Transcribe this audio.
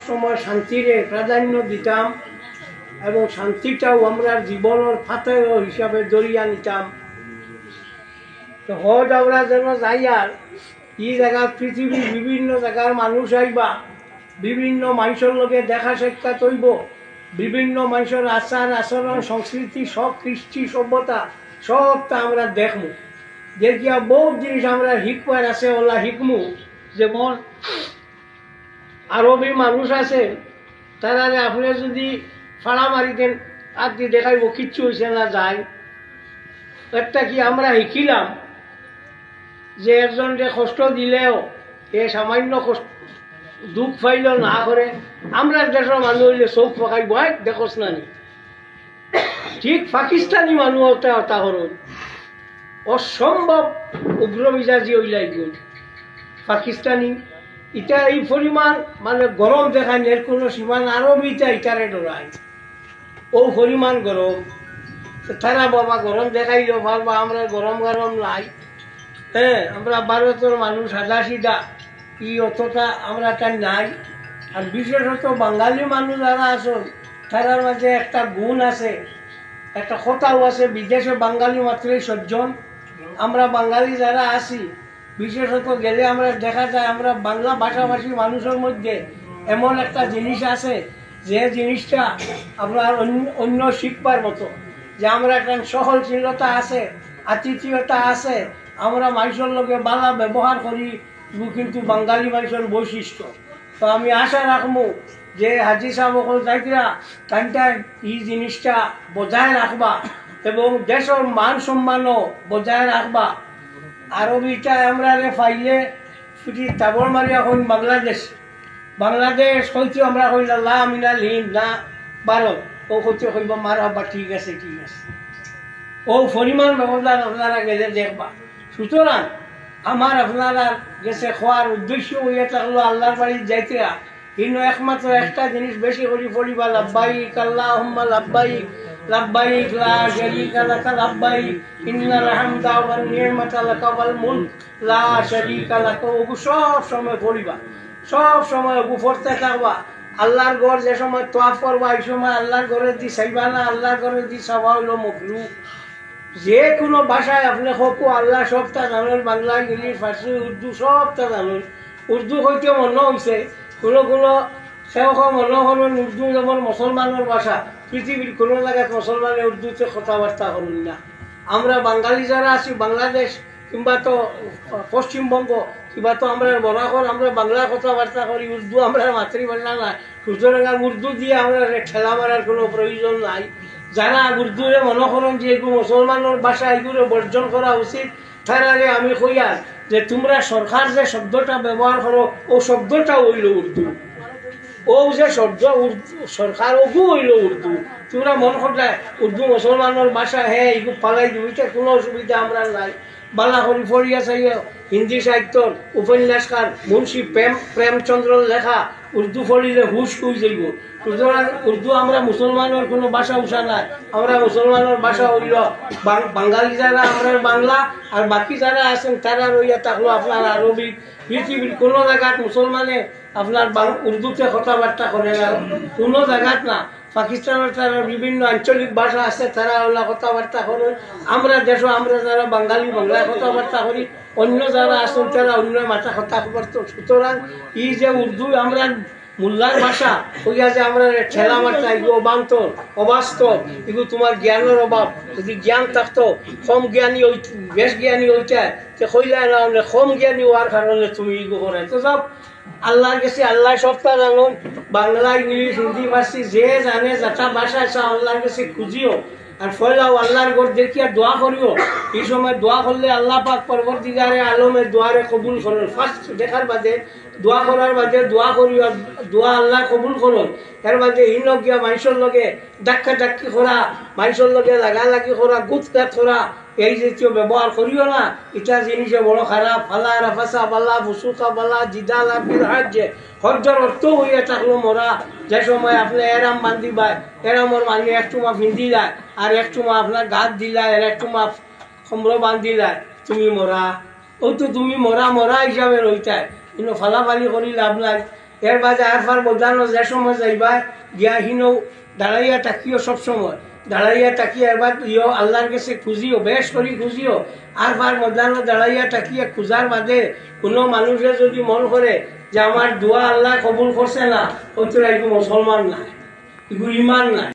সময় শান্তিরে প্রাধান্য দিতাম এবং শান্তিটাও আমরা জীবনের ফাতেহ হিসাবে দরিয়া নিতাম। তো হজ আমরা যেন যাই আর এই জায়গা পৃথিবীর বিভিন্ন জায়গার মানুষ আইবা, বিভিন্ন মানুষের লগে দেখা সাক্ষাৎ হইব, বিভিন্ন মানুষের আচার আচরণ সংস্কৃতি সব কৃষ্টি সভ্যতা সবটা আমরা দেখমু। দেখিয়া বহুত জিনিস আমরা শিকবার আছে ওলা শিকমু। যেমন আরবি মানুষ আছে, তারা আপনি যদি ফাড়া মারি দেন আর দিয়ে দেখাইব কিচ্ছু হয়েছে না যায়। একটা কি আমরা শিখিলাম যে একজনকে কষ্ট দিলেও এ সামান্য দুঃখ পাইল না করে আমরা দেশের মানুষ হইলে চোখ পকাইব, দেখোস না নি। ঠিক পাকিস্তানি মানুষ ওটা করুন অসম্ভব উগ্র মিজাজি হইলাই গেল পাকিস্তানি। এটা এই পরিমাণ মানে গরম দেখায় এর কোনো সীমা না। আরবিটা ইটারে ডরায় ও পরিমাণ গরম। তারা বাবা গরম দেখাইলেও ভাববা আমরা গরম গরম নাই। হ্যাঁ, আমরা ভারতের মানুষ সাদা সিধা ই অতটা আমরা তাই নাই। আর বিশেষত বাঙালি মানুষ যারা আসুন তারার মাঝে একটা গুণ আছে, একটা কথাও আছে, বিদেশে বাঙালি মাত্রই সজ্জন। আমরা বাঙালি যারা আছি বিশেষত গেলে আমরা দেখা যায় আমরা বাংলা ভাষাভাষী মানুষের মধ্যে এমন একটা জিনিস আছে যে জিনিসটা আপনার অন্য শিখবার মতো, যে আমরা একটা সহনশীলতা আছে, আতিথেয়তা আছে, আমরা মানুষের লগে বালা ব্যবহার করি, কিন্তু বাঙালি মানুষের বৈশিষ্ট্য। তো আমি আশা রাখবো যে হাজি সাহেব যাইরা তাইটা এই জিনিসটা বজায় রাখবা এবং দেশের মান সম্মানও বজায় রাখবা। আরবিটা আমরা ফাইলে ছুটি তাবর মারি এখন বাংলাদেশ হইতে আমরা কইলা লা মিনাল হিন্দ না ভারত, ও হইতে কইব মার হবা ঠিক আছে ঠিক আছে। ও পরিমাণ ব্যবধান আপনারা গেলে দেখবা। সুতরাং আমার আপনারা গেছে খোয়ার উদ্দেশ্য হইয়া থাকলো আল্লাহর বাড়ি যাইতে, কিন্তু একমাত্র একটা জিনিস বেশি করি পড়িবা লাব্বাইক আল্লাহুম্মা লাব্বাইক লাব্বাইক লা শারীকা লাকা লাব্বাইক ইন্নাল হামদা ওয়ান নি'মাতা লাকা ওয়াল মুলক লা শারীকা লাকা। ওগু সব সময় পড়িবা, সব সময় ওগু পড়তে থাকবা। আল্লাহর ঘর যে সময় তোয়াফ করবা এই সময় আল্লাহর ঘরে দি চাইবা না, আল্লাহর ঘরে দি চাওয়া হইল মকরুহ। যে কোনো ভাষায় আপনি হোক আল্লাহ সবটা জানেন, বাংলা ইংলিশ ফার্সি উর্দু সবটা জানেন। উর্দু হইতে মনে হয়েছে কোনো সেও মনে হলেন উর্দু যেমন মুসলমানের ভাষা, পৃথিবীর কোনো জায়গায় মুসলমানে উর্দুতে কথাবার্তা করুন না। আমরা বাঙালি যারা আছি বাংলাদেশ কিংবা তো পশ্চিমবঙ্গ কিংবা তো আমরা বরাকর আমরা বাংলা কথাবার্তা করি, উর্দু আমরা মাতৃভাষা নাই। সুতরাং উর্দু দিয়ে আমরা ঠেলা মারার কোনো প্রয়োজন নাই। যারা উর্দুরে মনে করেন যে এগুলো মুসলমানের ভাষা এগুলো বর্জন করা উচিত, তারারে আমি কইয়া যে তোমরা সরকার যে শব্দটা ব্যবহার করো ও শব্দটা হইল উর্দু, ও যে শব্দ সরকার ওগু হইল উর্দু। তোমরা মনে করলে উর্দু মুসলমানের ভাষা, হ্যাঁ এগুলো পালাই দিব, এটা কোনো অসুবিধা আমরা নাই। বালা করি ফরিয়া চাইয়ে হিন্দি সাহিত্যর উপন্যাসকার মুন্সি প্রেমচন্দ্রের লেখা উর্দু পড়িলে হুশ হয়ে যাইব। সুতরাং উর্দু আমরা মুসলমানের কোনো ভাষা উষা নাই। আমরা মুসলমানের ভাষা হইল বাঙালি যারা আমরা বাংলা, আর বাকি যারা আছেন তারা রইয়া থাকলো আপনার আরবি। পৃথিবীর কোনো জায়গাত মুসলমানে আপনার উর্দুতে কথাবার্তা করে না, কোনো জায়গাত না। পাকিস্তানের তারা বিভিন্ন আঞ্চলিক ভাষা আছে, তারা ওলা কথাবার্তা করে। আমরা দেশ আমরা যারা বাঙালি বাংলায় কথাবার্তা করি, অন্য যারা আছেন তারা অন্য মাথা কথাবার্তা। সুতরাং এই যে উর্দু আমরা মোল্লার ভাষা হইয়া যে আমরা ঠেলা মারতা, এগুলো অবান্তর অবাস্তব, এগুলো তোমার জ্ঞানের অভাব। যদি জ্ঞান থাকতো কম জ্ঞানী বেশ জ্ঞানী হইতে কইলা না, কম জ্ঞানী হওয়ার কারণে তুমি এগুলো করে। তো সব আল্লাহর কাছে আল্লাহ সবটা জানুন, বাংলা ইংলিশ হিন্দি ফার্সি যে জানে যাটা ভাষা আছে আল্লাহর কাছে খুঁজিও আর ফয়লাও আল্লাহর ঘর দেখিয়া দোয়া করিও। এই সময় দোয়া করলে আল্লাহ পাক পরবর্তীকারে আলমের দোয়ারে কবুল করেন। ফার্স্ট দেখার বাদে দোয়া করার বাদে দোয়া করিও, দোয়া আল্লাহ কবুল করুন। এর বাদে হীন গিয়া মানুষের লগে ডাক্কা ডাক্কি করা, মানুষের লগে লাগালাগি করা, গুতগাত করা, এই জাতীয় ব্যবহার করিও না। এটা জিনিসে বড় খারাপ। ফালা রাফাসা বালা ফুসুকা বালা জিদালা ফিল হজ। হজ্জের অর্থ হইয়া থাকলো মরা। যে সময় আপনি এরাম বান্ধিবা, এরামর মানে একটুমা ফিন্দি যায় আর একটুমা আপনার গাছ দিলায় আর একটুমা খম্র বান্ধিলায়, তুমি মরা। ও তো তুমি মরা মরা হিসাবে রইতায়, কিন্তু ফালাফালি করি লাভ নাই। এর বাদে আরফার ময়দানও যে সময় যাইবা গিয়া হিনও দাঁড়াইয়া তাকিও সবসময় দাঁড়াইয়া তাকিয়া এবার ইয় আল্লাহর কাছে খুঁজিও বেশ করি খুঁজিও আরফার ময়দানও দাঁড়াইয়া তাকিয়া খুঁজার বাদে কোনো মানুষে যদি মন করে যে আমার দোয়া আল্লাহ কবুল করছে না হয়তো এগুলো মুসলমান নাই এগুলো ইমান নাই।